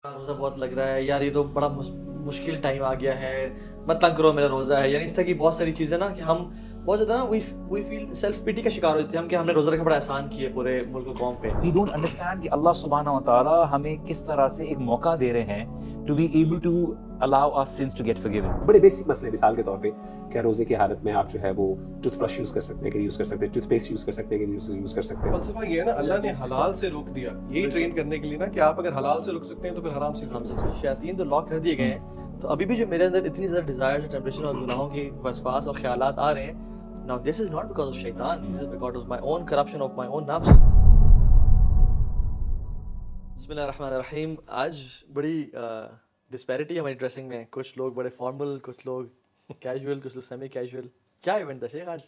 रोज़ा बहुत लग रहा है यार, ये तो बड़ा मुश्किल टाइम आ गया है, मत तंग करो मेरा रोज़ा है। यानी इस तरह की बहुत सारी चीज़ें ना कि हम बहुत ज़्यादा ना वी फील सेल्फ पिटी का शिकार होते हैं हम कि हमने रोज़ा रखा बड़ा एहसान किया पूरे मुल्क और कौम पे। वी डोंट अंडरस्टैंड कि अल्लाह सुब्हानहू व तआला हमें किस तरह से एक मौका दे रहे हैं to be able to allow our sins to get forgiven. बड़े बेसिक मसले मिसाल के तौर पे क्या रोज़े की हालत में आप जो है वो टूथब्रश यूज़ कर सकते हैं कि यूज़ कर सकते हैं, टूथपेस्ट यूज़ कर सकते हैं कि यूज़ कर सकते हैं। फलसफा ये है ना, अल्लाह ने हलाल से रोक दिया यही ट्रेन करने के लिए ना कि आप अगर हलाल से रुक सकते हैं तो फिर हराम से हम सब शैतान तो लॉक कर दिए गए हैं, तो अभी भी जो मेरे अंदर इतनी ज़्यादा डिज़ायर्स, टेम्पटेशन और गुनाहों की वसवास और ख़यालात आ रहे हैं, now this is not because of शैतान, this is because of my own corruption of my own नफ्स। बिस्मिल्लाहिर्रहमानिर्रहीम। आज बड़ी डिस्पैरिटी है हमारी ड्रेसिंग में, कुछ लोग बड़े फॉर्मल, कुछ लोग कैजुअल, कुछ लोग सेमी कैजुअल। क्या इवेंट था शेख आज?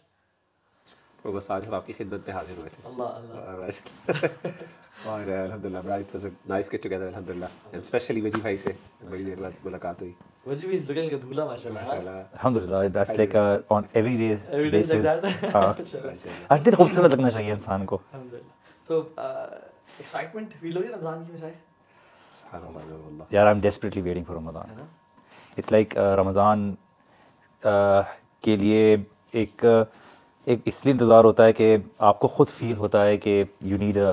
तो बस आज हम आपकी खिदमत में हाजिर हुए थे अल्लाह अल्लाह। और अल्हम्दुलिल्लाह बड़ा it was a nice get together अल्हम्दुलिल्लाह, एंड स्पेशली वजी भाई से बड़ी देर बाद मुलाकात हुई वजी भी इज लुकिंग लाइक अ दूल्हा माशाल्लाह। माशाल्लाह। अल्हम्दुलिल्लाह that's like on every every day is like basis. That. हाँ, माशाल्लाह। हर दिन खूबसूरत लगना चाहिए इंसान को। अल्हम्दुलिल्लाह। सो एक्साइटमेंट फील हो रही है रमजान की मिठाई? सुभान अल्लाह वल्लाह। यार I am desperately waiting for Ramzan. है ना? इट्स लाइक रमज़ान के लिए एक एक इसलिए इंतज़ार होता है कि आपको खुद फील होता है कि you need a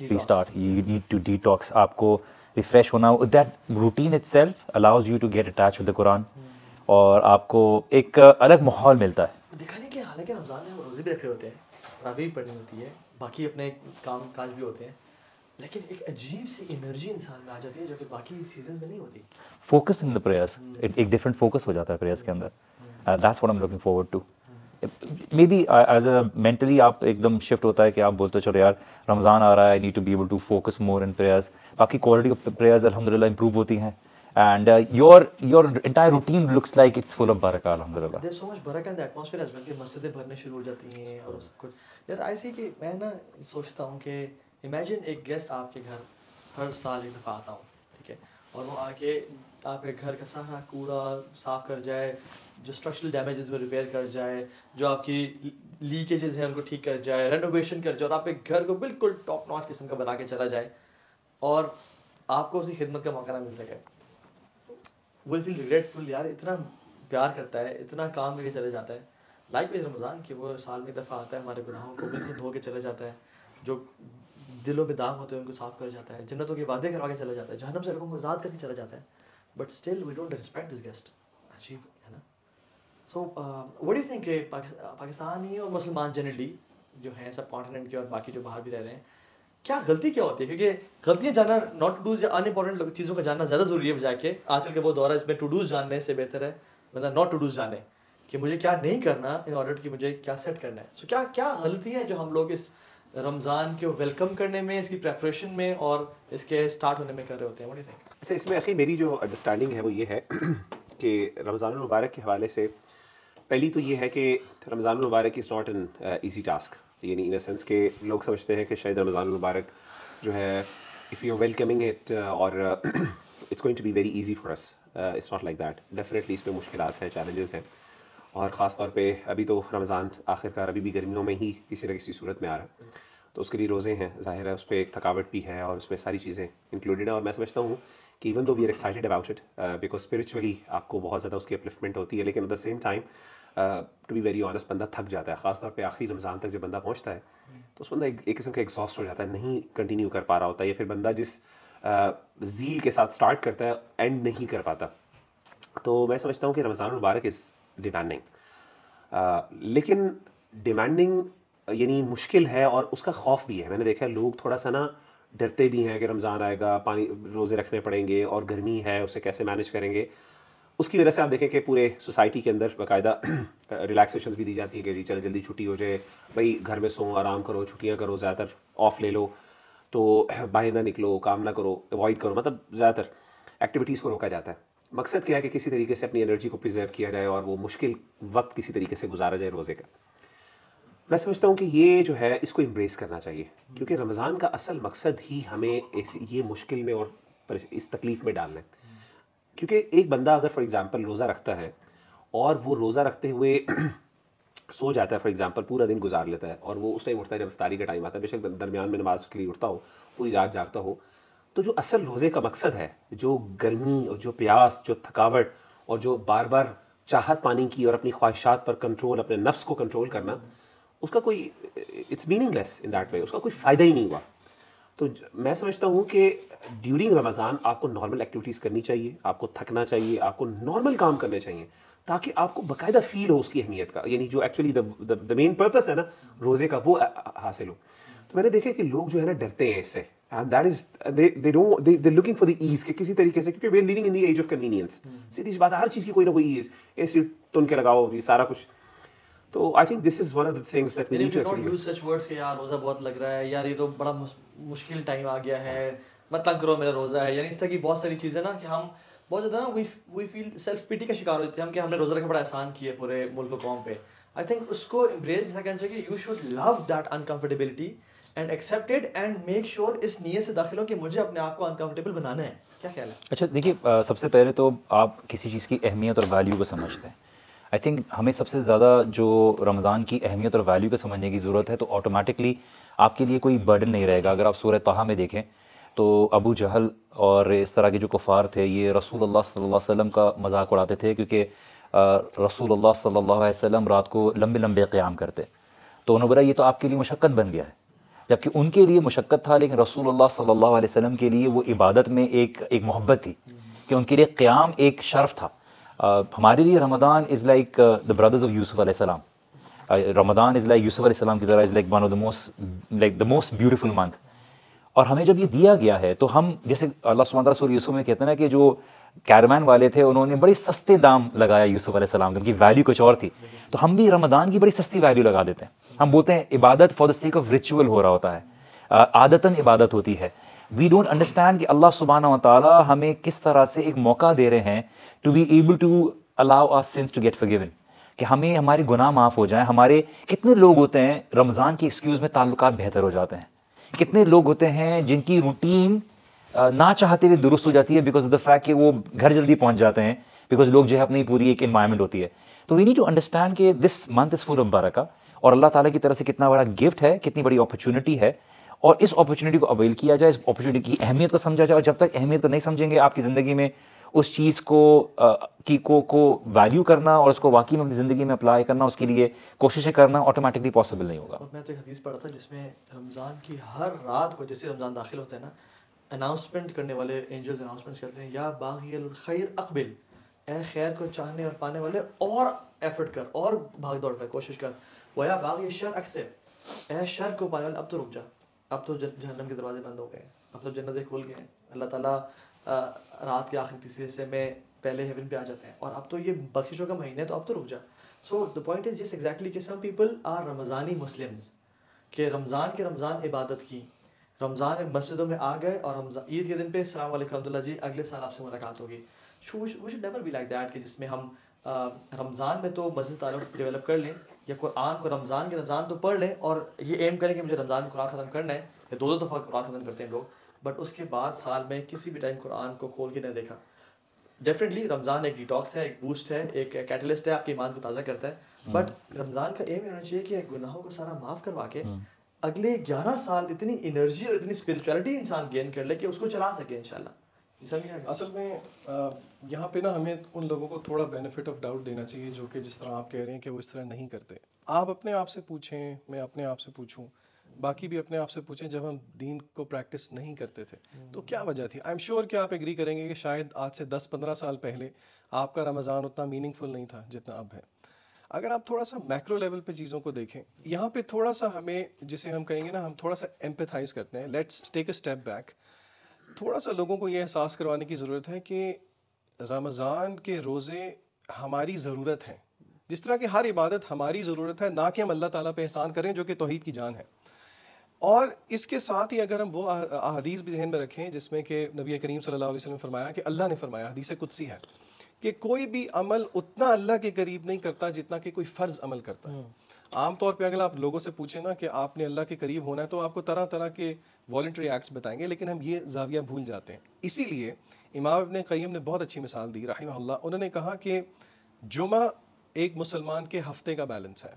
restart, you need to detox, आपको रिफ्रेश होना। That routine itself allows you to get attach with the Quran और आपको एक अलग माहौल मिलता है। दिखाने के हालांकि रमजान में हम रोजे भी रखे होते हैं, तरावी भी पढ़नी होती है, बाकी अपने काम काज भी होते हैं, लेकिन एक अजीब सी एनर्जी इंसान में आ जाती है जो कि बाकी सीजन्स में नहीं होती। फोकस इन द प्रेयर्स, एक डिफरेंट फोकस हो जाता है प्रेयर्स के अंदर। That's what I am looking forward to. Maybe as a mentally आप एकदम शिफ्ट होता है कि आप बोलते हो चलो यार रमज़ान आ रहा है, I need to be able to focus more in prayers. बाकी क्वालिटी ऑफ प्रेयर्स अल्हम्दुलिल्लाह इंप्रूव होती हैं and your entire routine looks like it's full of बरका अल्हम्दुलिल्लाह। देयर सो मच बरकत in the atmosphere as well कि मस्जिदें भरने शुरू हो जाती हैं और सब कुछ। यार ऐसे कि मैं ना सोचता हूँ कि इमेजिन एक गेस्ट आपके घर हर साल एक दफ़ा आता हूँ, ठीक है, और वो आके आपके घर का सारा कूड़ा साफ़ कर जाए, जो स्ट्रक्चरल डैमेजेस वो रिपेयर कर जाए, जो आपकी लीकेजेस हैं उनको ठीक कर जाए, रेनोवेशन कर जाए और आपके घर को बिल्कुल टॉप नॉच किस्म का बना के चला जाए और आपको उसकी खिदमत का मौका ना मिल सके। विल फील रिग्रेटफुल यार, इतना प्यार करता है, इतना काम करके चले जाता है। लाइक वाइज रमज़ान कि वो साल में एक दफ़ा आता है, हमारे गुनाहों को बिल्कुल धो के चले जाता है, जो दिलों में दाग होते हैं उनको साफ़ कर जाता है, जन्नतों के वादे करवा के चला जाता है, जहन्नम से लोगों को आज़ाद करके चला जाता है, but still we don't respect this guest. अजीब है ना? So what do you think Pakistani और मुसलमान जनरली जो हैं सब कॉन्टिनेंट के और बाकी जो बाहर भी रह रहे हैं, क्या गलती क्या होती है? क्योंकि गलतियाँ जानना, नॉट टू डूज़ या अनइम्पोर्टेंट चीज़ों को जानना ज़्यादा ज़रूरी है बजाय के आजकल के वो दौर है इसमें टू डूज़ जानने से बेहतर है मतलब नॉट टू डूज़ जाने कि मुझे क्या नहीं करना इन ऑर्डर कि मुझे क्या सेट करना है। सो क्या क्या गलती है जो हम लोग इस रमज़ान को वेलकम करने में, इसकी प्रेपरेशन में और इसके स्टार्ट होने में कर रहे होते हैं? What do you think? अच्छा, इसमें अखी मेरी जो अंडरस्टैंडिंग है वो ये है कि रमज़ान मुबारक के हवाले से पहली तो ये है कि रमज़ान मुबारक is not an easy task, यानी इन अ सेंस कि लोग समझते हैं कि शायद रमज़ान मुबारक जो है इफ़ यू वेलकमिंग इट और it's going to be very easy for us, it's not like that. Definitely इसमें मुश्किलात हैं, चैलेंजेस हैं, और ख़ास तौर पे अभी तो रमज़ान आखिरकार अभी भी गर्मियों में ही किसी न किसी सूरत में आ रहा है, तो उसके लिए रोज़े हैं, ज़ाहिर है उस पर एक थकावट भी है और उसमें सारी चीज़ें इंक्लूडेड है। और मैं समझता हूँ कि even though we are excited about it because spiritually आपको बहुत ज़्यादा उसकी अपलिफ्टमेंट होती है, लेकिन at the same time to be very honest बंदा थक जाता है, ख़ासतौर पे आखिरी रमज़ान तक जब बंदा पहुँचता है तो उस बंदा एक किस्म का एग्जॉस्ट हो जाता है, नहीं कंटिन्यू कर पा रहा होता है, या फिर बंदा जिस ज़ील के साथ स्टार्ट करता है एंड नहीं कर पाता। तो मैं समझता हूँ कि रमज़ान मुबारक इज़ डिमांडिंग, लेकिन डिमांडिंग यानी मुश्किल है और उसका खौफ भी है। मैंने देखा है लोग थोड़ा सा ना डरते भी हैं कि रमज़ान आएगा, पानी रोज़े रखने पड़ेंगे और गर्मी है उसे कैसे मैनेज करेंगे। उसकी वजह से आप देखें कि पूरे सोसाइटी के अंदर बाकायदा रिलैक्सेशंस भी दी जाती है कि जी चलो जल्दी छुट्टी हो जाए, भाई घर में सो, आराम करो, छुट्टियाँ करो, ज़्यादातर ऑफ ले लो, तो बाहर ना निकलो, काम ना करो, अवॉइड करो, मतलब ज़्यादातर एक्टिविटीज़ को रोका जाता है। मकसद क्या है कि किसी तरीके से अपनी एनर्जी को प्रिजर्व किया जाए और वो मुश्किल वक्त किसी तरीके से गुजारा जाए रोज़े का। मैं समझता हूँ कि ये जो है इसको एम्ब्रेस करना चाहिए, क्योंकि रमज़ान का असल मकसद ही हमें ये मुश्किल में और इस तकलीफ़ में डालना है। क्योंकि एक बंदा अगर फॉर एग्ज़ाम्पल रोज़ा रखता है और वो रोज़ा रखते हुए सो जाता है, फॉर एग्ज़ाम्पल पूरा दिन गुजार लेता है, और वो उस टाइम उठता है जब इफ्तारी का टाइम आता है, बेशक दरमियान में नमाज के लिए उठता हो, पूरी रात जागता हो, तो जो असल रोज़े का मकसद है, जो गर्मी और जो प्यास, जो थकावट और जो बार बार चाहत पाने की और अपनी ख्वाहिशात पर कंट्रोल, अपने नफ्स को कंट्रोल करना, उसका कोई, it's meaningless in that way, उसका कोई फ़ायदा ही नहीं हुआ। तो मैं समझता हूँ कि ड्यूरिंग रमज़ान आपको नॉर्मल एक्टिविटीज़ करनी चाहिए, आपको थकना चाहिए, आपको नॉर्मल काम करने चाहिए, ताकि आपको बाकायदा फील हो उसकी अहमियत का, यानी जो एक्चुअली द मेन पर्पस है ना रोज़े का, वो हासिल हो। तो मैंने देखा कि लोग जो है ना डरते हैं इससे, and that is they looking for the ease के किसी तरीके से, क्योंकि we are living in the age of convenience. सीधी सी बात है, हर चीज़ की कोई ना कोई ईज, एसी तुन के लगाओ, ये सारा कुछ। तो I think this is one of the things that we need to actually use such words कि यार रोज़ा बहुत लग रहा है, यार ये तो बड़ा मुश्किल टाइम आ गया है, मत तंग करो मेरा रोज़ा है, यानी इस तरह की बहुत सारी चीज़ें ना कि हम बहुत ज़्यादा ना वी फील सेल्फ पिटी का शिकार होते हैं हम कि हमने रोज़ा रखा बड़ा एहसान किया पूरे मुल्क और कौम पे। आई थिंक उसको एम्ब्रेस जैसा कहना चाहिए कि you should love that uncomfortability and accept it and make sure इस नीयत से दाखिल हो कि मुझे अपने आप को अनकंफर्टेबल बनाना है। क्या ख्याल है? अच्छा देखिए, सबसे पहले तो आप किसी चीज़ की अहमियत और वैल्यू को समझते हैं। आई थिंक हमें सबसे ज़्यादा जो रमज़ान की अहमियत और वैल्यू को समझने की ज़रूरत है, तो ऑटोमेटिकली आपके लिए कोई बर्डन नहीं रहेगा। अगर आप सूरह ताहा में देखें तो अबू जहल और इस तरह के जो कुफ़ार थे, ये रसूलुल्लाह सल्लल्लाहु अलैहि वसल्लम का मजाक उड़ाते थे, क्योंकि रसूलुल्लाह सल्लल्लाहु अलैहि वसल्लम रात को लंबे लंबे क़याम करते। तो उन्होंने बोला ये तो आपके लिए मुशक्क़त बन गया है, जबकि उनके लिए मुशक्क़त था, लेकिन रसूलुल्लाह सल्लल्लाहु अलैहि वसल्लम के लिए वो इबादत में एक मोहब्बत थी कि उनके लिए क़याम एक शर्फ था। हमारे लिए Ramzan is like the brothers of Yusuf अलैहिस्सलाम। रमज़ान इज़ लाइक यूसुफ अलैहिस्सलाम की तरह, is like one of the most beautiful month. और हमें जब ये दिया गया है तो हम, जैसे अल्लाह सुब्हानहू व तआला सूरह यूसुफ में कहते हैं ना कि जो कैरवान वाले थे उन्होंने बड़े सस्ते दाम लगाया यूसुफ अलैहिस्सलाम, उनकी वैल्यू कुछ और थी। तो हम भी रमज़ान की बड़ी सस्ती वैल्यू लगा देते हैं। हम बोलते हैं इबादत for the sake of ritual हो रहा होता है, आदतन इबादत होती है। वी डोंट अंडरस्टैंड कि अल्लाह सुब्हानहू व तआला हमें किस तरह से एक मौका दे रहे हैं to be able to allow our sins to get forgiven, कि हमें हमारे गुनाह माफ़ हो जाएं। हमारे कितने लोग होते हैं रमज़ान की एक्सक्यूज़ में ताल्लुकात बेहतर हो जाते हैं, कितने लोग होते हैं जिनकी रूटीन ना चाहते हुए दुरुस्त हो जाती है बिकॉज ऑफ द फैक्ट कि वो घर जल्दी पहुंच जाते हैं, बिकॉज लोग जो है अपनी पूरी एक इन्वायरमेंट होती है। तो वी नीड टू अंडरस्टैंड कि this month is full of बरका, और अल्लाह ताला की तरफ से कितना बड़ा गिफ्ट है, कितनी बड़ी अपॉर्चुनिटी है, और इस अपॉर्चुनिटी को अवेल किया जाए, इस अपॉर्चुनिटी की अहमियत को समझा जाए। और जब तक अहमियत को नहीं समझेंगे, आपकी ज़िंदगी में उस चीज़ को वैल्यू करना और उसको वाकई में अपनी ज़िंदगी में अप्लाई करना, उसके लिए कोशिशें करना ऑटोमेटिकली पॉसिबल नहीं होगा। और मैं तो एक हदीस पढ़ा था जिसमें रमज़ान की हर रात को, जैसे रमज़ान दाखिल होता है ना, अनाउंसमेंट करने वाले एंजल्स अनाउंसमेंट्स करते हैं, या बाग़ियल खैर अक़बिल, ए खैर को चाहने और पाने वाले और एफर्ट कर, और भाग दौड़ कर, कोशिश कर, वया बाग़ियल शर अक्सर, ए शर को पाने वाले अब तो रुक जा, अब तो जहन्नम के दरवाजे बंद हो गए हैं, अब तो जन्नतें खुल गए हैं, अल्लाह ताला रात के आखिरी तीसरे हिस्से में पहले हेवन पे आ जाते हैं, और अब तो ये बख्शिशों का महीना है, तो अब तो रुक जा। So the point is just exactly कि some people are Ramzani Muslims, कि रमज़ान इबादत की, रमज़ान में मस्जिदों में आ गए, और रमज़ान ईद के दिन पे अस्सलाम वालेकुम रहमतुल्लाह जी, अगले साल आपसे मुलाकात होगी। We should never be like that, कि जिसमें हम रमज़ान में तो मस्जिद ताल्लुक़ डेवलप कर लें, या कुरान को रमज़ान तो पढ़ लें, और ये एम करें कि मुझे रमज़ान में कुरान ख़त्म करना है, या दो दफ़ा कुरान ख़त्म करते हैं लोग, बट उसके बाद साल में किसी भी टाइम कुरान को खोल के नहीं देखा। डेफिनेटली रमज़ान एक डिटॉक्स है, एक बूस्ट है, एक कैटलिस्ट है, आपके ईमान को ताज़ा करता है, बट रमज़ान का एम होना चाहिए कि गुनाहों को सारा माफ़ करवा के अगले 11 साल इतनी एनर्जी और इतनी स्पिरिचुअलिटी इंसान गेन कर ले कि उसको चला सके इंशाल्लाह। असल में यहाँ पे ना हमें उन लोगों को थोड़ा बेनिफिट ऑफ डाउट देना चाहिए जो कि जिस तरह आप कह रहे हैं कि वो इस तरह नहीं करते। आप अपने आप से पूछें, मैं अपने आप से पूछूं, बाकी भी अपने आप से पूछें, जब हम दीन को प्रैक्टिस नहीं करते थे तो क्या वजह थी। आई एम श्योर कि आप एग्री करेंगे कि शायद आज से 10-15 साल पहले आपका रमज़ान उतना मीनिंगफुल नहीं था जितना अब है। अगर आप थोड़ा सा मैक्रो लेवल पे चीज़ों को देखें, यहाँ पे थोड़ा सा हमें, जिसे हम कहेंगे ना, हम थोड़ा सा एम्पैथाइज करते हैं, let's take a step back. थोड़ा सा लोगों को ये एहसास करवाने की ज़रूरत है कि रमज़ान के रोज़े हमारी ज़रूरत है, जिस तरह की हर इबादत हमारी ज़रूरत है, ना कि हम अल्लाह ताला पे एहसान करें जो कि तौहीद की जान है। और इसके साथ ही अगर हम वो अहदीस भी ज़हन में रखें जिसमें कि नबी करीम सल्लल्लाहु अलैहि वसल्लम ने फरमाया कि अल्लाह ने फरमाया, हदीस कुदसी है, कि कोई भी अमल उतना अल्लाह के करीब नहीं करता जितना कि कोई फ़र्ज़ अमल करता है। आम तौर पे अगर आप लोगों से पूछें ना कि आपने अल्लाह के करीब होना है, तो आपको तरह तरह के वॉलंटरी एक्ट्स बताएंगे, लेकिन हम ये ज़ाविया भूल जाते हैं। इसीलिए इमाम इब्न क़य्यिम ने बहुत अच्छी मिसाल दी रहमहुल्लाह। उन्होंने कहा कि जुमा एक मुसलमान के हफ्ते का बैलेंस है,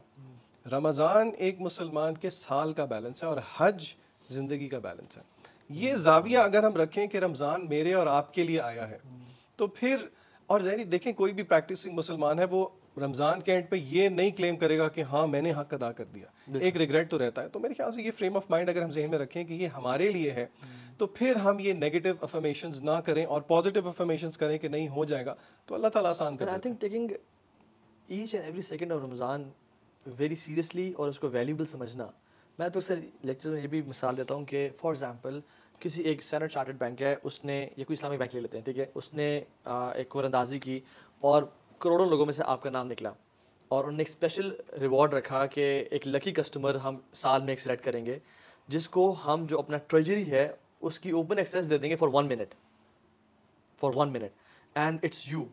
रमज़ान एक मुसलमान के साल का बैलेंस है, और हज ज़िंदगी का बैलेंस है। ये जाविया अगर हम रखें कि रमज़ान मेरे और आपके लिए आया है, तो फिर और ज़ाहिर देखें कोई भी प्रैक्टिसिंग मुसलमान है वो रमज़ान के एंड पे ये नहीं क्लेम करेगा कि हाँ मैंने हक अदा कर दिया, एक रिग्रेट तो रहता है। तो मेरे ख्याल से ये फ्रेम ऑफ माइंड अगर हम जहन में रखें कि ये हमारे लिए है, तो फिर हम ये नेगेटिव अफर्मेशंस ना करें और पॉजिटिव अफर्मेशंस करें कि नहीं हो जाएगा, तो अल्लाह ताला आसान कर आई देता है। Think taking each and every second of Ramzan very seriously और उसको वैल्यूबल समझना। मैं तो सर लेक्चर में ये भी मिसाल देता हूँ कि फॉर एग्जांपल किसी एक स्टैंडर्ड चार्टर्ड बैंक है, उसने ये कोई इस्लामिक बैंक ले लेते हैं, ठीक है, उसने एक वरंदाजी की और करोड़ों लोगों में से आपका नाम निकला और उन्होंने एक स्पेशल रिवॉर्ड रखा कि एक लकी कस्टमर हम साल में एक सेलेक्ट करेंगे जिसको हम जो अपना ट्रेजरी है उसकी ओपन एक्सेस दे देंगे for 1 minute and it's you.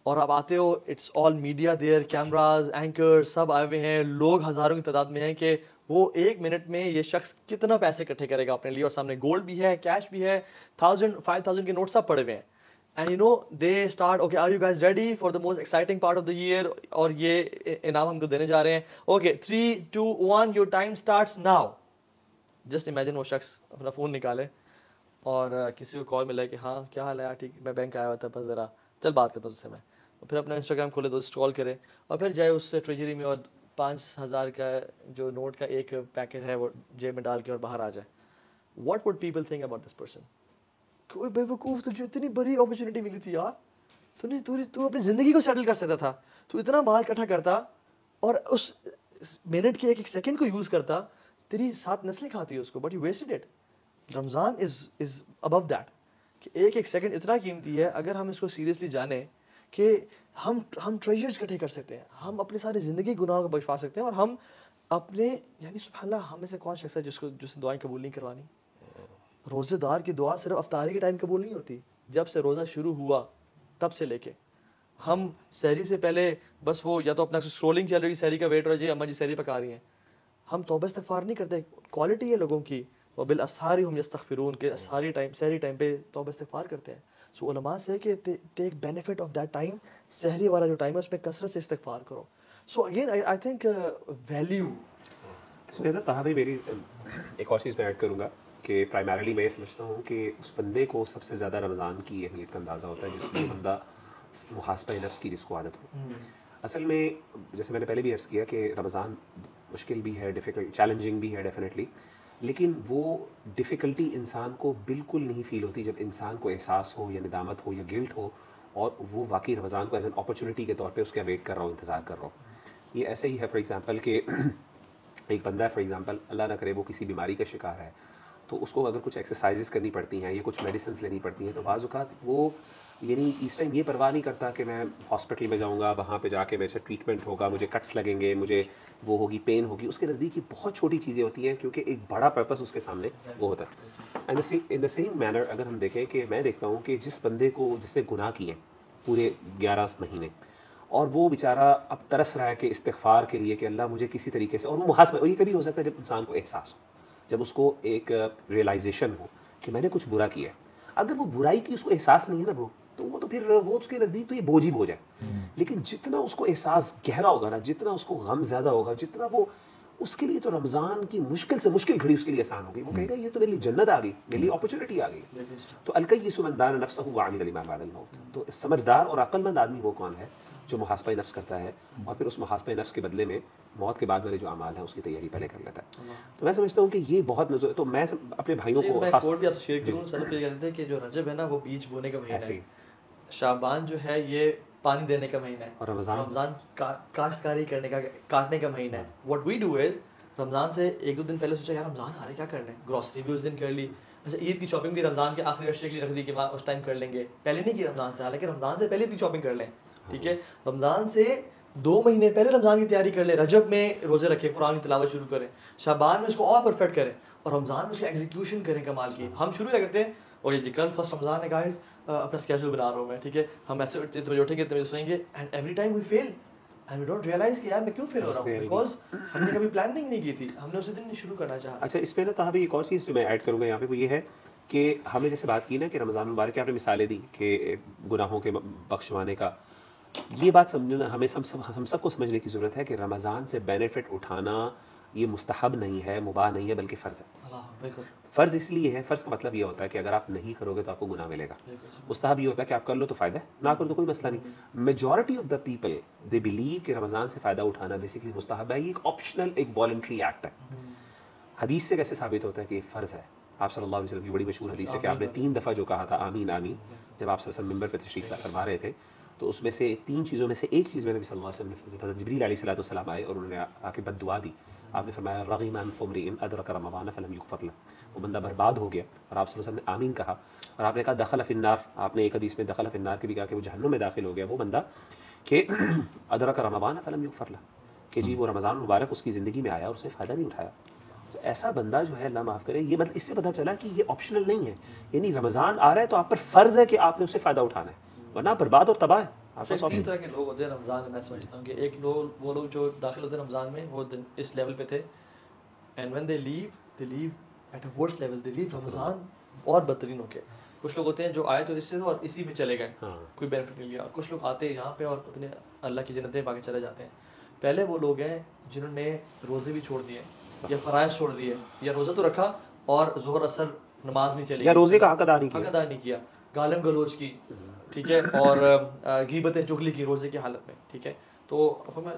और आप आते हो, it's all media there, cameras, anchor सब आए हुए हैं, लोग हज़ारों की तादाद में हैं कि वो 1 मिनट में ये शख्स कितना पैसे इकट्ठे करेगा अपने लिए, और सामने गोल्ड भी है, कैश भी है, 1000 5000 के नोट सब पड़े हुए हैं। And you know they start, okay are you guys ready for the most exciting part of the year, और ये इनाम हमको देने जा रहे हैं, okay 3 2 1 your time starts now. Just imagine वो शख्स अपना फ़ोन निकाले और किसी को कॉल मिला कि हाँ क्या हाल है यार, ठीक, मैं बैंक आया हुआ था, बस ज़रा चल बात करता हूँ उससे मैं, और फिर अपना इंस्टाग्राम खोले तो स्क्रॉल करे और फिर जाए उससे ट्रेजरी में और 5000 का जो नोट का एक पैकेट है वो जेब में डाल के और बाहर आ जाए। What would people think about this person? कोई बेवकूफ़, तुझे इतनी बड़ी अपॉर्चुनिटी मिली थी यार, तू अपनी ज़िंदगी को सेटल कर सकता था, तू इतना माल इकट्ठा करता और उस मिनट के एक एक सेकंड को यूज़ करता, तेरी 7 नस्लें खाती है उसको, but you wasted it. Ramzan is above that कि एक एक सेकंड इतना कीमती है। अगर हम इसको सीरियसली जाने कि हम ट्रेजर्स इकट्ठे कर सकते हैं, हम अपनी सारी ज़िंदगी गुनाहों को बख्शवा सकते हैं, और हम अपने यानी सुभान अल्लाह, हम में से कौन शख्स है जिससे दुआएं कबूल नहीं करवानी? रोज़ेदार की दुआ सिर्फ अफ्तारी के टाइम कबूल नहीं होती, जब से रोज़ा शुरू हुआ तब से लेके हम सहरी से पहले बस वो या तो अपना स्क्रोलिंग चल रही, सहरी का वेट रहा जी, अम्मा जी सहरी पका रही हैं, हम तौबा इस्तगफार नहीं करते। क्वालिटी है लोगों की, व बिल असहारी हम यस्तगफिरून के सारी टाइम सहरी टाइम पे तौबा इस्तगफार करते हैं। सो उलमा से कि take benefit of that time, सहरी वाला जो टाइम है उसमें कसरत से इस्तगफार करो। So again I think value इसमें ना तहा भाई मेरी एक और चीज़ मैं ऐड करूँगा कि प्राइमरीली मैं ये समझता हूँ कि उस बंदे को सबसे ज़्यादा रमज़ान की अहमियत का अंदाज़ा होता है जिसमें बंदा मुहासबा नफ्स की जिसको आदत हो। असल में जैसे मैंने पहले भी अर्ज़ किया कि रमज़ान मुश्किल भी है, डिफ़िकल्ट चैलेंजिंग भी है डेफिनेटली, लेकिन वो डिफ़िकल्टी इंसान को बिल्कुल नहीं फ़ील होती जब इंसान को एहसास हो या निदामत हो या गिल्ट हो और वो वाकई रमज़ान को एज एन अपॉर्चुनिटी के तौर पे उसका वेट कर रहा हूँ, इंतज़ार कर रहा हूँ। ये ऐसे ही है फॉर एग्ज़ाम्पल कि एक बंदा है फॉर एग्ज़ाम्पल, अल्लाह ना करे वो किसी बीमारी का शिकार है, तो उसको अगर कुछ एक्सरसाइजेस करनी पड़ती हैं या कुछ मेडिसिन लेनी पड़ती हैं, तो बाज़ औक़ात वो यानी इस टाइम ये परवाह नहीं करता कि मैं हॉस्पिटल में जाऊंगा, वहाँ पे जाके मेरे से ट्रीटमेंट होगा, मुझे कट्स लगेंगे, मुझे वो होगी, पेन होगी। उसके नज़दीक ये बहुत छोटी चीज़ें होती हैं क्योंकि एक बड़ा पर्पस उसके सामने वो होता है। And in the same manner अगर हम देखें कि मैं देखता हूँ कि जिस बंदे को जिसने गुनाह किए पूरे 11 महीने और वो बेचारा अब तरस रहा है कि इस्तिग़फ़ार के लिए कि अल्लाह मुझे किसी तरीके से, और वो मुहासबा, और ये कभी हो सकता है जब इंसान को एहसास हो, जब उसको एक रियलाइजेशन हो कि मैंने कुछ बुरा किया है। अगर वो बुराई की उसको एहसास नहीं है ना ब्रो, तो वो तो फिर वो उसके नज़दीक तो ये बोझ ही बोझ है। लेकिन जितना उसको एहसास गहरा होगा ना, जितना उसको गम ज़्यादा होगा, जितना वो उसके लिए तो रमज़ान की मुश्किल से मुश्किल घड़ी उसके लिए आसान होगी। वो कहेगा ये तो मेरे लिए जन्नत आ गई, मेरे लिए अपॉर्चुनिटी आ गई। तो अलकय्यिसु मन दाना नफ्सहु व अमिला लिमा बअदल मौत। तो समझदार और अक्लमंद आदमी वो कौन है जो मुहासबा नफ्स करता है और फिर उस मुहासबा नफ्स के बदले में मौत के बाद वाले जो अमाल हैं उसकी तैयारी पहले कर लेता है। तो मैं समझता हूँ कि ये बहुत नज़र, तो मैं अपने भाइयों को मैं कोट भी आपसे शेयर करूँ, सल्लल्लाहु अलैहि वसल्लम कहते थे कि जो रजब है ना वो बीज बोने का महीना है, शाबान जो है ये पानी देने का महीना है, और रमज़ान काश्तकारी करने का, काटने का महीना है। What we do is Ramzan से 1-2 दिन पहले सोचा यार रमज़ान आ रहा है, क्या करना है, ग्रॉसरी भी उस दिन कर ली, अच्छा ईद की शॉपिंग भी रमज़ान के आखिरी अशरे के लिए रख दी कि उस टाइम कर लेंगे, पहले नहीं की रमज़ान से, हालांकि रमज़ान से पहले ईद की शॉपिंग कर लें, ठीक है, रमज़ान से 2 महीने पहले रमज़ान की तैयारी कर लें, रजब में रोज़े रखें, कुरान की तिलावत शुरू करें, शाबान में इसको और परफेक्ट करें, और रमज़ान में उसका एग्जीक्यूशन करें कमाल की। हम शुरू क्या करते हैं, और ये जी कल फर्स्ट रमज़ान है गाइस, अपना स्केड्यूल बना रहा हूँ मैं, ठीक है, हम ऐसे इतने बजे उठेंगे, इतने बजे सोएंगे, and every time we fail and we don't realise कि यार मैं क्यों फेल हो रहा हूँ, बिकॉज हमने कभी प्लानिंग नहीं की थी, हमने उसी दिन शुरू करना चाहा। अच्छा, इसमें ना तहाँ भी एक और चीज़ जो मैं ऐड करूँगा यहाँ पे वो ये है कि हमने जैसे बात की ना कि रमज़ान मुबारक की आपने मिसालें दी कि गुनाहों के बख्शवाने का, ये बात समझना हमें हम सबको समझने की ज़रूरत है कि रमज़ान से बेनिफिट उठाना ये मुस्तहब नहीं है, मुबाह नहीं है, बल्कि फ़र्ज़ है। अल्लाह बिल्कुल फ़र्ज़ इसलिए है, फ़र्ज़ का मतलब ये होता है कि अगर आप नहीं करोगे तो आपको गुनाह मिलेगा। मुस्तहब ये होता है कि आप कर लो तो फ़ायदा है, ना करो तो कोई मसला नहीं। Majority of the people they believe कि रमज़ान से फ़ायदा उठाना बेसिकली मुस्तहब है, ये एक ऑप्शनल, एक वॉलंटरी एक्ट है। हदीस से कैसे साबित होता है कि ये फ़र्ज़ है? आप सल्लल्लाहु अलैहि वसल्लम की बड़ी मशहूर हदीस है कि आपने 3 दफ़ा जो कहा था आमीन आमीन, जब आप सल्लल्लाहु मिंबर पे तशरीफ़ फरमा रहे थे, तो उसमें से 3 चीज़ों में से एक चीज़ में नबी सल्लल्लाहु अलैहि वसल्लम ने, हज़रत जिब्रील अलैहिस्सलाम आए और उन्होंने आके बद्दुआ दी। आपने फरमाया रग़िम अनफ़ इम्रिइन अदरक रमज़ान फ़लम युग़फ़र लह, वो बंदा बर्बाद हो गया। और आप सल्लल्लाहु अलैहि वसल्लम ने आमीन कहा और आपने कहा दख़ल फ़िन्नार, आपने एक हदीस में दख़ल फ़िन्नार के भी कहा कि वो जहन्नुम में दाखिल हो गया वो बंदा कि अदरक रमज़ान फ़लम युग़फ़र लह, कि जी वो रमज़ान मुबारक उसकी ज़िंदगी में आया और उसने फ़ायदा नहीं उठाया। तो ऐसा बंदा जो है, अल्लाह माफ़ करे, ये मतलब इससे पता चला कि ये ऑप्शनल नहीं है, यानी रमज़ान आ रहा है तो आप पर फ़र्ज़ है कि आपने उससे फ़ायदा उठाना है, वरना बर्बाद और तबाह है। आपके तीन पास तरह के लोग होते हैं रमज़ान में। मैं समझता हूँ कि एक लोग, वो लोग जो दाखिल होते हैं रमज़ान में, वो इस लेवल पे थे, and when they leave at a worst level, they leave Ramzan और बदतरीन होके। कुछ लोग होते हैं जो आए तो इससे और इसी में चले गए, कोई बेनिफिट नहीं लिया, और कुछ लोग आते हैं यहाँ पे और अपने अल्लाह की जन्नतें पाके चले जाते हैं। पहले वो लोग हैं जिन्होंने रोज़े भी छोड़ दिए या फ़राइज़ छोड़ दिए, या रोज़ा तो रखा और ज़ोहर असर नमाज नहीं चली, या रोज़े का हक अदा नहीं हक किया। अदा नहीं किया, गालिम गलोच की, ठीक है, और गीबतें चुगली की रोज़े की हालत में, ठीक है। तो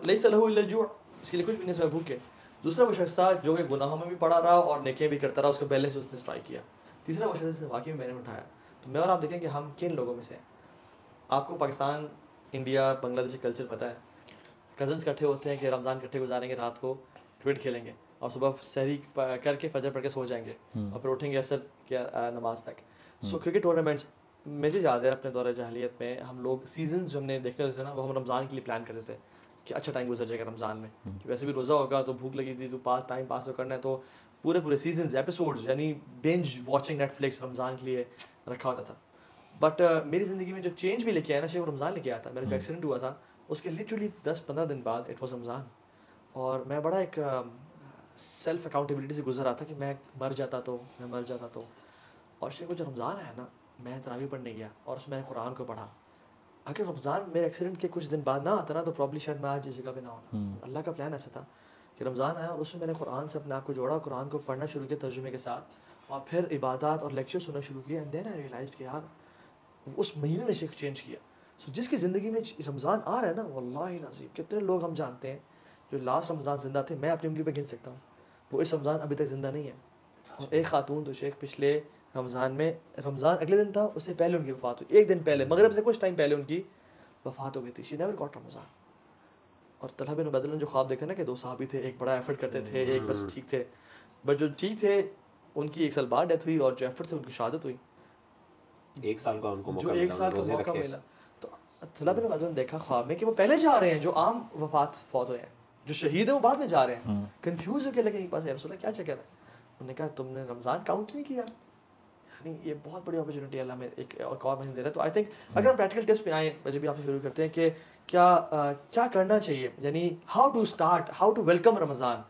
लैसा लहू इल्ला जुअ, इसके लिए कुछ भी नहीं सिवाय भूखे। दूसरा वो शख्स था जो कि गुनाहों में भी पड़ा रहा और नेकियां भी करता रहा, उसका बैलेंस उसने स्ट्राइक किया। तीसरा वो शख्स जिसने वाकई में मैंने उठाया। तो मैं और आप देखें कि हम किन लोगों में से हैं। आपको पाकिस्तान, इंडिया, बांग्लादेशी कल्चर पता है। कज़न्स इकट्ठे होते हैं कि रमज़ान इकट्ठे गुजारेंगे, रात को क्रिकेट खेलेंगे और सुबह सहरी करके फजर पढ़ के सो जाएंगे और फिर उठेंगे असर के नमाज तक। सो क्रिकेट टूर्नामेंट्स, मुझे याद है अपने दौरे जahलियत में हम लोग सीजन्स जो हमने देखे थे ना, वो हम रमज़ान के लिए प्लान करते थे कि अच्छा टाइम गुजर जाएगा रमज़ान में, कि वैसे भी रोज़ा होगा तो भूख लगी थी, तो टाइम पास तो करना है, तो पूरे सीजन्स एपिसोड्स यानी बिंज वॉचिंग नेटफ्लिक्स रमज़ान के लिए रखा होता था। बट मेरी ज़िंदगी में जो चेंज भी लेके आया ना, वो रमज़ान लेके आया था। मेरा जो एक्सीडेंट हुआ था उसके लिटरली 10-15 दिन बाद इट वॉज रमज़ान, और मैं बड़ा एक सेल्फ अकाउंटेबिलिटी से गुजर रहा था कि मैं मर जाता तो। और शेख को जो रमज़ान आया ना, मैं तरावी पढ़ने गया और उसमें मैंने कुरान को पढ़ा। अगर रमज़ान मेरे एक्सीडेंट के कुछ दिन बाद ना आता ना, तो प्रॉब्ली शायद मैं आज इस जगह पे ना होता। अल्लाह का प्लान ऐसा था कि रमज़ान आया और उसमें मैंने कुरान से अपने आप को जोड़ा, कुरान को पढ़ना शुरू किया तर्जुमे के साथ, और फिर इबादत और लेक्चर सुनना शुरू किया। एंड देन आई रियलाइज्ड कि यार उस महीने ने शेख चेंज किया। सो जिसकी ज़िंदगी में रमज़ान आ रहा है ना, वल्लाहि नसीब, कितने लोग हम जानते हैं जो लास्ट रमज़ान ज़िंदा थे, मैं अपनी उंगली पे गिन सकता हूँ, वो इस रमज़ान अभी तक ज़िंदा नहीं है। और एक खातून तो शेख पिछले रमज़ान में, रमज़ान अगले दिन था, उससे पहले उनकी वफ़ात हुई, एक दिन पहले, मगरिब से कुछ टाइम पहले उनकी वफ़ात हो गई थी। She never got Ramzan. और तलहा बिन उबैदुल्लाह ने जो ख्वाब देखा ना कि 2 सहाबी थे, एक बड़ा एफर्ट करते थे, एक बस ठीक थे, बट जो ठीक थे उनकी 1 साल बाद डेथ हुई, और जो एफर्ट थे उनकी शहादत हुई। 1 साल का उनको जो मौका 1 मिला, साल का रोज़े मौका रखे। मिला। तो तलहा बिन उबैदुल्लाह ने देखा ख्वाब में कि वो पहले जा रहे हैं, जो आम फौत हुए हैं, जो शहीद हैं वो बाद में जा रहे हैं। कंफ्यूज होकर लगे, पास रसूल क्या चक्कर है? उन्होंने कहा तुमने रमज़ान काउंट नहीं किया। यानी ये बहुत बड़ी अपॉर्चुनिटी अल्लाह में एक और महीने दे रहा है। तो आई थिंक अगर हम प्रैक्टिकल टिप्स पे आए, जब भी आप शुरू करते हैं कि क्या करना चाहिए, यानी how to start, how to welcome Ramzan,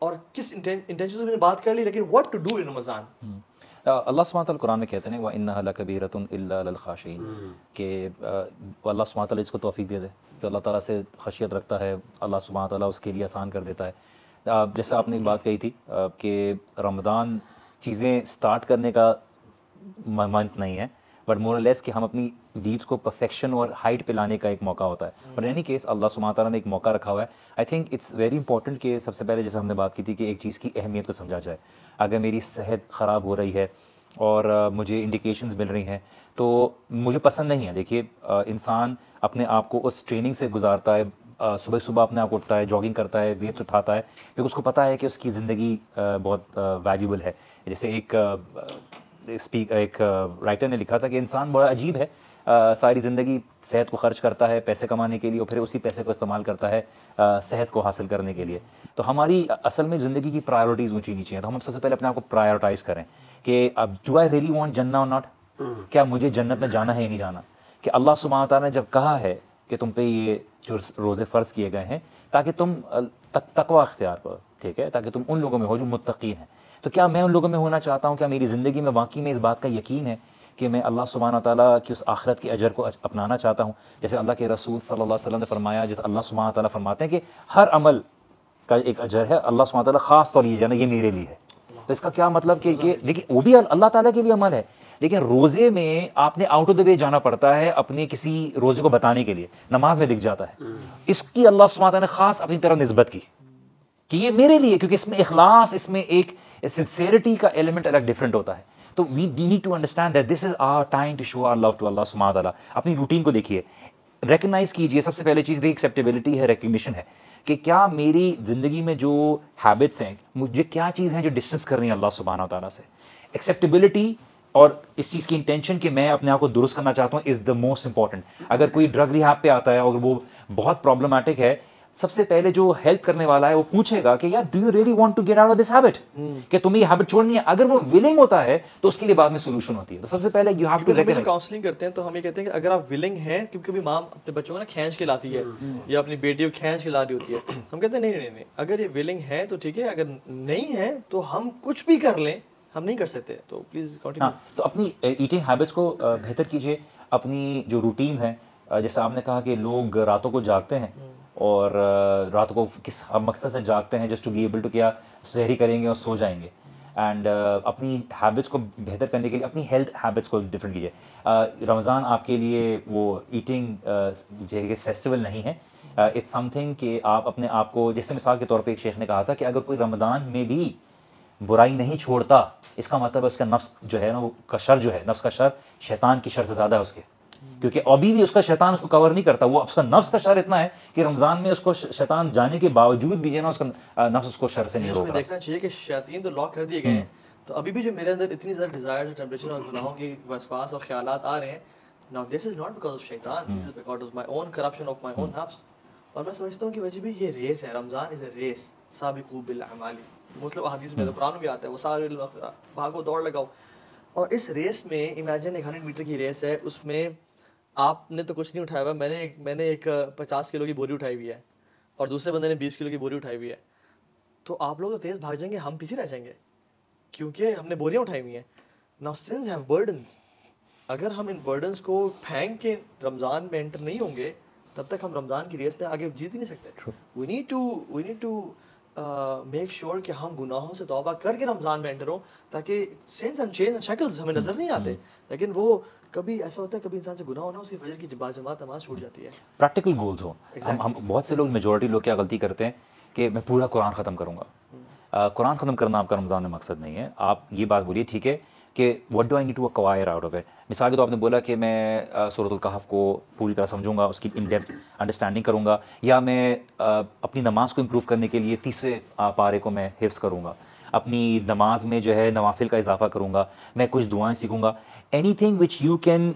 और किस इंटेंशन से मैंने बात कर ली, लेकिन what to do in Ramzan. Allah सुब्हानहू व तआला कुरान में कहते हैं व इन्नहा लकबीरतुन इल्ला लिल खाशिईन, कि अल्लाह सुब्हानहू व तआला इसको तौफीक दे दे जो अल्लाह ताला से खशियत रखता है, अल्लाह सुब्हानहू व तआला उसके लिए आसान कर देता है। जैसे आपने एक बात कही थी कि रमज़ान चीज़ें स्टार्ट करने का मंथ नहीं है, बट मोर लेस कि हम अपनी डीड्स को परफेक्शन और हाइट पे लाने का एक मौका होता है। और एनी केस अल्लाह सुब्हानहू व तआला ने एक मौका रखा हुआ है। I think it's very important कि सबसे पहले जैसे हमने बात की थी कि एक चीज़ की अहमियत को समझा जाए। अगर मेरी सेहत ख़राब हो रही है और मुझे इंडिकेशंस मिल रही हैं, तो मुझे पसंद नहीं है। देखिए इंसान अपने आप को उस ट्रेनिंग से गुजारता है, सुबह सुबह अपने आप को उठता है, जॉगिंग करता है, वेट्स उठाता है, क्योंकि उसको पता है कि उसकी ज़िंदगी बहुत वैल्यूबल है। जैसे एक राइटर ने लिखा था कि इंसान बड़ा अजीब है, सारी ज़िंदगी सेहत को खर्च करता है पैसे कमाने के लिए, और फिर उसी पैसे को इस्तेमाल करता है सेहत को हासिल करने के लिए। तो हमारी असल में ज़िंदगी की प्रायोरिटीज़ ऊँची नीची हैं। तो हम सबसे पहले अपने आप को प्रायोरिटाइज़ करें कि अब डू आई रियली वांट जन्नत और नॉट, क्या मुझे जन्नत में जाना है या नहीं जाना। कि अल्लाह सुब्हानहू व तआला ने जब कहा है कि तुम पे ये जो रोज़े फ़र्ज़ किए गए हैं ताकि तुम तकवा अख्तियार करो, ठीक है, ताकि तुम उन लोगों में हो जो मुत्तक़ीन हैं। तो क्या मैं उन लोगों में होना चाहता हूँ? क्या मेरी ज़िंदगी में वाकई में इस बात का यकीन है कि मैं अल्लाह सुब्हानहू व तआला की उस आखिरत के अजर को अपनाना चाहता हूँ? जैसे अल्लाह के रसूल सल्लल्लाहु अलैहि वसल्लम ने फरमाया, जैसे अल्लाह सुब्हानहू व तआला फरमाते हैं कि हर अमल का एक अजर है, अल्लाह सुब्हानहू व तआला ख़ास तौर ये ना ये मेरे लिए है। तो इसका क्या मतलब कि ये देखिए वो भी अल्लाह ताला के लिए अमल है, लेकिन रोज़े में आपने आउट ऑफ द वे जाना पड़ता है अपने किसी रोज़े को बताने के लिए, नमाज में दिख जाता है। इसकी अल्लाह सुब्हानहू व तआला ने ख़ास अपनी तरफ निस्बत की कि ये मेरे लिए, क्योंकि इसमें इखलास, इसमें एक सिंसेरिटी का एलिमेंट अलग डिफरेंट होता है। तो we need to understand that this is our time to show our love to Allah सुब्हानहू व तआला। अपनी रूटीन को देखिए, रिकग्नाइज कीजिए। सबसे पहले चीज़ भी एक्सेप्टेबिलिटी है, रिकग्निशन है कि क्या मेरी ज़िंदगी में जो हैबिट्स हैं, मुझे क्या चीज़ है जो डिस्टेंस कर रही है अल्लाह सुब्हानहू व तआला से। एक्सेप्टेबिलिटी और इस चीज़ की इंटेंशन कि मैं अपने आप को दुरुस्त करना चाहता हूँ इज़ द मोस्ट इंपॉर्टेंट। अगर कोई ड्रग रिहैब पे आता है और वो बहुत प्रॉब्लमेटिक है, सबसे पहले जो हेल्प करने वाला है वो पूछेगा कि यार do you really want to get out of this habit, कि तुम्हें ये हैबिट छोड़नी है। अगर वो विलिंग होता है तो उसके लिए बाद में सोल्यूशन होती है। तो सबसे पहले you have to recognize. Counselling करते हैं तो हम ये कहते हैं कि अगर आप विलिंग हैं, क्योंकि कभी माँ अपने बच्चों को ना खींच के लाती है या अपनी बेटी को खींच के ला रही होती है, हम कहते हैं नहीं नहीं नहीं, अगर ये विलिंग है तो ठीक है, अगर नहीं है तो हम कुछ भी कर लें, हम नहीं कर सकते। तो प्लीज कंटिन्यू। हाँ, तो अपनी ईटिंग हैबिट्स को बेहतर कीजिए। अपनी जो रूटीन है, जैसे आपने कहा कि लोग रातों को जागते हैं और रातों को किस मकसद से जागते हैं, just to be able to क्या सहरी करेंगे और सो जाएंगे। एंड अपनी हैबिट्स को बेहतर करने के लिए अपनी हेल्थ हैबिट्स को डिफरेंट कीजिए। रमज़ान आपके लिए वो ईटिंग जो फेस्टिवल नहीं है, इट्स समथिंग कि आप अपने आप को, जैसे मिसाल के तौर पे एक शेख ने कहा था कि अगर कोई रमज़ान में भी बुराई नहीं छोड़ता, इसका मतलब है उसका नफ्स जो है ना, वो का शर जो है, नफ्स का शर शैतान की शर से ज़्यादा है उसके, क्योंकि अभी भी उसका शैतान उसको कवर नहीं करता। वो उसका नफ्स का शर इतना है कि रमज़ान में उसको शैतान जाने के बावजूद भी जो ना उसका नफ्स उसको शर से नहीं रोक रहा। देखना चाहिए कि शैतान तो लॉक कर दिए गए हैं, तो अभी भी जो मेरे अंदर इतनी ज़्यादा डिज़ायर्स और टेम्परेचर और गुनाहों की वसवास और ख्यालात आ रहे हैं, now this is not because of शैतान, this is because of my own corruption of my own नफ्स। और मैं समझता हूँ कि वजह भी ये रेस है, रमज़ान इज़ अ रेस, साबिक़ू बिल अमाली, मतलब हदीस में तो कुरान में भी आता है, वो सारे भागो दौड़ लगाओ। और इस रेस में इमेजिन 100 मीटर की रेस है, उसमें आपने तो कुछ नहीं उठाया हुआ, मैंने एक 50 किलो की बोरी उठाई हुई है और दूसरे बंदे ने 20 किलो की बोरी उठाई हुई है, तो आप लोग तो तेज़ भाग जाएंगे, हम पीछे रह जाएंगे क्योंकि हमने बोरियां उठाई हुई हैं। नाउ सिंस हैव बर्डन्स, अगर हम इन बर्डन्स को फेंक के रमज़ान में एंटर नहीं होंगे, तब तक हम रमज़ान की रेस में आगे जीत ही नहीं सकते। We need to make sure कि हम गुनाहों से तौबा करके रमज़ान में एंटर हों, ताकि सिंस एंड चेंज एंड शक्ल्स हमें नज़र नहीं आते, लेकिन वो कभी ऐसा होता है, कभी इंसान से गुनाह होना, उसकी फजर की बाजमात नमाज छूट जाती है। प्रैक्टिकल गोल्स हो। हम बहुत से लोग, मेजॉरिटी लोग क्या गलती करते हैं कि मैं पूरा कुरान ख़त्म करूँगा। कुरान ख़त्म करना आपका रमज़ान में मकसद नहीं है। आप ये बात बोलिए ठीक है कि what do I need to acquire out of it. मिसाल के तो आपने बोला कि मैं सूरतुल कहफ को पूरी तरह समझूंगा, उसकी इन डेप्थ अंडरस्टैंडिंग करूंगा, या मैं अपनी नमाज को इम्प्रूव करने के लिए 30वें पारे को मैं हिफ्ज़ करूंगा, अपनी नमाज में जो है नवाफिल का इजाफा करूंगा, मैं कुछ दुआएं सीखूंगा। Anything which you can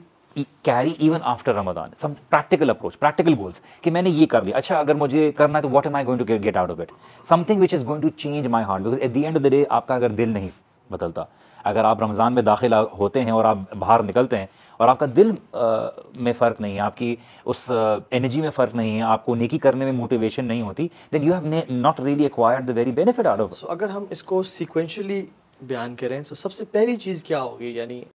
carry even after Ramadan, some practical approach, practical goals कि मैंने ये कर लिया, अच्छा अगर मुझे करना है तो what am I going to get out of it, something which is going to change my heart. Because at the end of the day आपका अगर दिल नहीं बदलता, अगर आप रमज़ान में दाखिल होते हैं और आप बाहर निकलते हैं और आपका दिल में फ़र्क नहीं है, आपकी उस एनर्जी में फ़र्क नहीं है, आपको नेकी करने में मोटिवेशन नहीं होती, then you have not really acquired the very benefit out of. So अगर हम इसको सीक्वेंशियली बयान करें तो सबसे पहली चीज़ क्या होगी, यानी